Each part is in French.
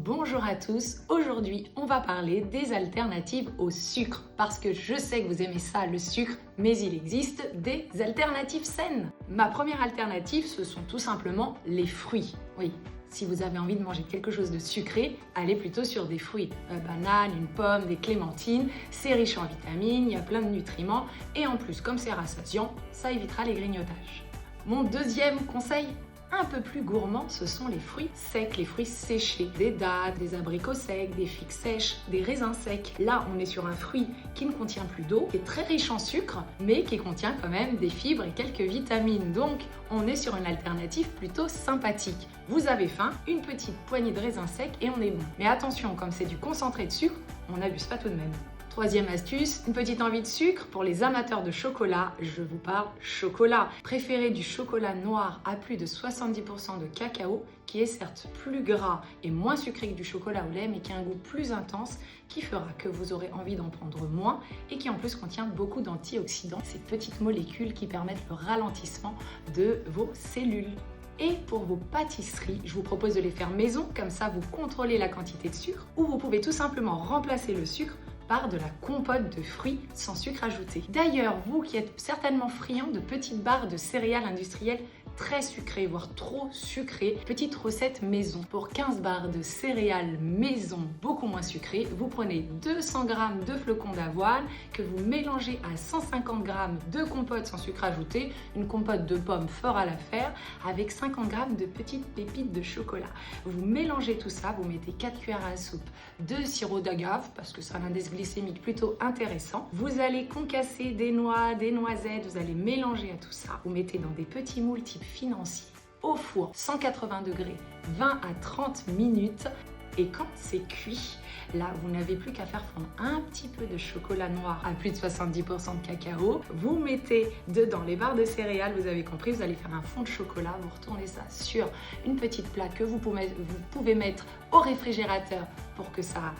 Bonjour à tous, aujourd'hui on va parler des alternatives au sucre parce que je sais que vous aimez ça le sucre, mais il existe des alternatives saines. Ma première alternative ce sont tout simplement les fruits. Oui, si vous avez envie de manger quelque chose de sucré, allez plutôt sur des fruits. Une banane, une pomme, des clémentines, c'est riche en vitamines, il y a plein de nutriments et en plus comme c'est rassasiant, ça évitera les grignotages. Mon deuxième conseil, un peu plus gourmand, ce sont les fruits secs, les fruits séchés, des dattes, des abricots secs, des figues sèches, des raisins secs. Là, on est sur un fruit qui ne contient plus d'eau, qui est très riche en sucre, mais qui contient quand même des fibres et quelques vitamines. Donc, on est sur une alternative plutôt sympathique. Vous avez faim, une petite poignée de raisins secs et on est bon. Mais attention, comme c'est du concentré de sucre, on n'abuse pas tout de même. Troisième astuce, une petite envie de sucre pour les amateurs de chocolat, je vous parle chocolat. Préférez du chocolat noir à plus de 70% de cacao, qui est certes plus gras et moins sucré que du chocolat au lait, mais qui a un goût plus intense, qui fera que vous aurez envie d'en prendre moins et qui en plus contient beaucoup d'antioxydants, ces petites molécules qui permettent le ralentissement de vos cellules. Et pour vos pâtisseries, je vous propose de les faire maison, comme ça vous contrôlez la quantité de sucre, ou vous pouvez tout simplement remplacer le sucre par de la compote de fruits sans sucre ajouté. D'ailleurs, vous qui êtes certainement friand de petites barres de céréales industrielles très sucrées, voire trop sucrées, petite recette maison. Pour 15 barres de céréales maison beaucoup moins sucrées, vous prenez 200 g de flocons d'avoine que vous mélangez à 150 g de compote sans sucre ajouté, une compote de pommes fera l'affaire, avec 50 g de petites pépites de chocolat. Vous mélangez tout ça, vous mettez 4 cuillères à soupe de sirop d'agave, parce que ça a un indice glycémique plutôt intéressant. Vous allez concasser des noix, des noisettes, vous allez mélanger à tout ça. Vous mettez dans des petits moules type financier au four 180 degrés 20 à 30 minutes et quand c'est cuit, là vous n'avez plus qu'à faire fondre un petit peu de chocolat noir à plus de 70% de cacao. Vous mettez dedans les barres de céréales, vous avez compris, vous allez faire un fond de chocolat, vous retournez ça sur une petite plaque que vous pouvez mettre au réfrigérateur pour que ça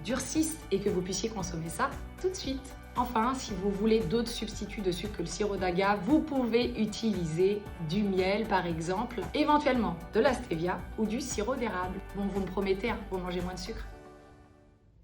durcisse et que vous puissiez consommer ça tout de suite. Enfin, si vous voulez d'autres substituts de sucre que le sirop d'agave, vous pouvez utiliser du miel par exemple, éventuellement de la stevia ou du sirop d'érable. Bon, vous me promettez, vous mangez moins de sucre.